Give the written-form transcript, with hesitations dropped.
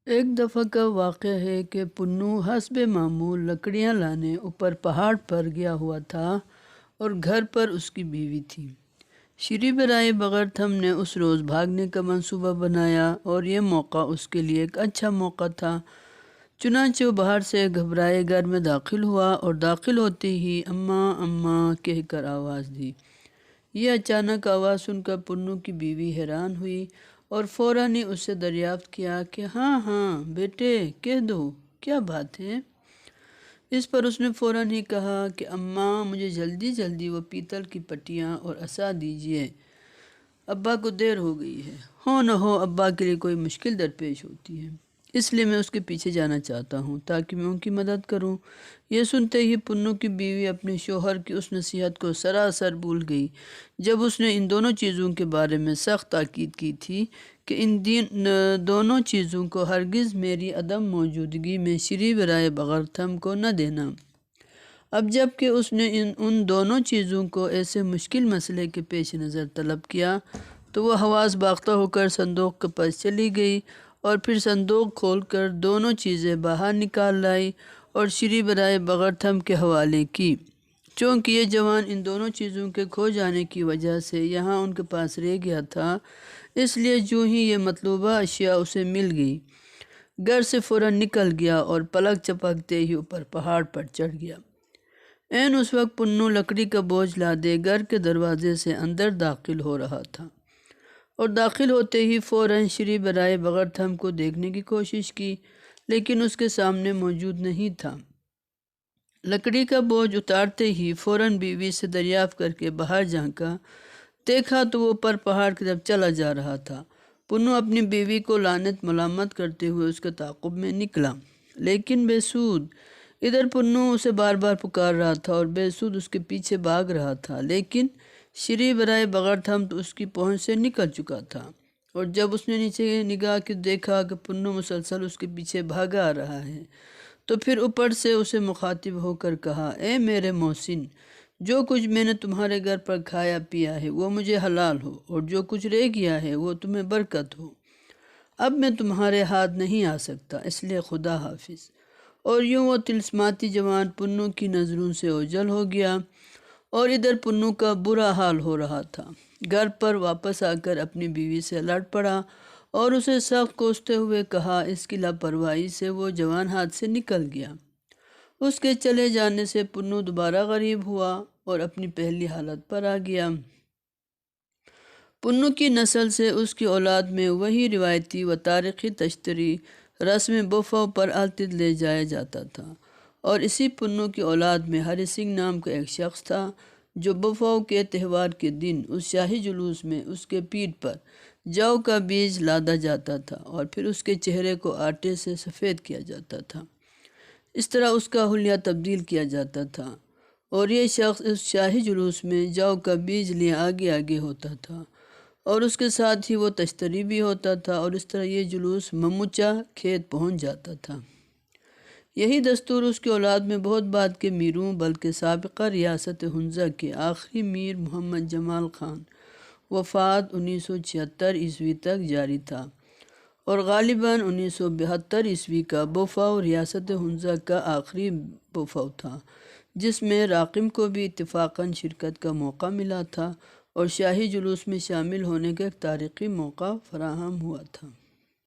ایک دفعہ کا واقعہ ہے کہ پنو حسب معمول لکڑیاں لانے اوپر پہاڑ پر گیا ہوا تھا اور گھر پر اس کی بیوی تھی۔ شری برائے بغرتھم نے اس روز بھاگنے کا منصوبہ بنایا اور یہ موقع اس کے لیے ایک اچھا موقع تھا۔ چنانچہ وہ باہر سے گھبرائے گھر میں داخل ہوا اور داخل ہوتے ہی اماں اماں کہہ کر آواز دی۔ یہ اچانک آواز سن کر پنو کی بیوی حیران ہوئی اور فوراً ہی اس سے دریافت کیا کہ ہاں ہاں بیٹے کہہ دو کیا بات ہے۔ اس پر اس نے فوراً ہی کہا کہ اماں مجھے جلدی جلدی وہ پیتل کی پٹیاں اور عصا دیجیے، ابا کو دیر ہو گئی ہے۔ ہو نہ ہو ابا کے لیے کوئی مشکل درپیش ہوتی ہے، اس لیے میں اس کے پیچھے جانا چاہتا ہوں تاکہ میں ان کی مدد کروں۔ یہ سنتے ہی پنو کی بیوی اپنے شوہر کی اس نصیحت کو سراسر بھول گئی جب اس نے ان دونوں چیزوں کے بارے میں سخت تاکید کی تھی کہ ان دونوں چیزوں کو ہرگز میری عدم موجودگی میں شری برائے بغرتھم کو نہ دینا۔ اب جب کہ اس نے ان دونوں چیزوں کو ایسے مشکل مسئلے کے پیش نظر طلب کیا تو وہ حواس باختہ ہو کر صندوق کے پاس چلی گئی اور پھر صندوق کھول کر دونوں چیزیں باہر نکال لائی اور شری برائے بغرتھم کے حوالے کی۔ چونکہ یہ جوان ان دونوں چیزوں کے کھو جانے کی وجہ سے یہاں ان کے پاس رہ گیا تھا، اس لیے جو ہی یہ مطلوبہ اشیاء اسے مل گئی گھر سے فوراً نکل گیا اور پلک چپکتے ہی اوپر پہاڑ پر چڑھ گیا۔ عین اس وقت پنو لکڑی کا بوجھ لادے گھر کے دروازے سے اندر داخل ہو رہا تھا اور داخل ہوتے ہی فوراً شری برائے بغرتھم کو دیکھنے کی کوشش کی، لیکن اس کے سامنے موجود نہیں تھا۔ لکڑی کا بوجھ اتارتے ہی فوراً بیوی سے دریافت کر کے باہر جھانکا، دیکھا تو وہ اوپر پہاڑ کی طرف چلا جا رہا تھا۔ پنو اپنی بیوی کو لعنت ملامت کرتے ہوئے اس کے تعاقب میں نکلا، لیکن بے سود۔ ادھر پنو اسے بار بار پکار رہا تھا اور بے سود اس کے پیچھے بھاگ رہا تھا، لیکن شری برائے بغرتھم تو اس کی پہنچ سے نکل چکا تھا۔ اور جب اس نے نیچے نگاہ کی دیکھا کہ پنو مسلسل اس کے پیچھے بھاگا آ رہا ہے تو پھر اوپر سے اسے مخاطب ہو کر کہا، اے میرے محسن، جو کچھ میں نے تمہارے گھر پر کھایا پیا ہے وہ مجھے حلال ہو، اور جو کچھ رہ گیا ہے وہ تمہیں برکت ہو۔ اب میں تمہارے ہاتھ نہیں آ سکتا، اس لیے خدا حافظ۔ اور یوں وہ طلسماتی جوان پنو کی نظروں سے اوجھل ہو گیا اور ادھر پنو کا برا حال ہو رہا تھا۔ گھر پر واپس آ کر اپنی بیوی سے لڑ پڑا اور اسے سخت کوستے ہوئے کہا، اس کی لاپرواہی سے وہ جوان ہاتھ سے نکل گیا۔ اس کے چلے جانے سے پنو دوبارہ غریب ہوا اور اپنی پہلی حالت پر آ گیا۔ پنو کی نسل سے اس کی اولاد میں وہی روایتی و تاریخی تشتری رسم بوفو پر التت لے جایا جاتا تھا، اور اسی پنو کی اولاد میں ہری سنگھ نام کا ایک شخص تھا جو بوفو کے تہوار کے دن اس شاہی جلوس میں اس کے پیٹھ پر جو کا بیج لادا جاتا تھا اور پھر اس کے چہرے کو آٹے سے سفید کیا جاتا تھا۔ اس طرح اس کا حلیہ تبدیل کیا جاتا تھا اور یہ شخص اس شاہی جلوس میں جو کا بیج لیے آگے آگے ہوتا تھا اور اس کے ساتھ ہی وہ تشتری بھی ہوتا تھا، اور اس طرح یہ جلوس مموچہ کھیت پہنچ جاتا تھا۔ یہی دستور اس کی اولاد میں بہت بعد کے میروں بلکہ سابقہ ریاست ہنزہ کے آخری میر محمد جمال خان وفات 1976 عیسوی تک جاری تھا، اور غالباً 1972 عیسوی کا بوفو ریاست ہنزہ کا آخری بوفو تھا، جس میں راقم کو بھی اتفاقاً شرکت کا موقع ملا تھا اور شاہی جلوس میں شامل ہونے کا ایک تاریخی موقع فراہم ہوا تھا۔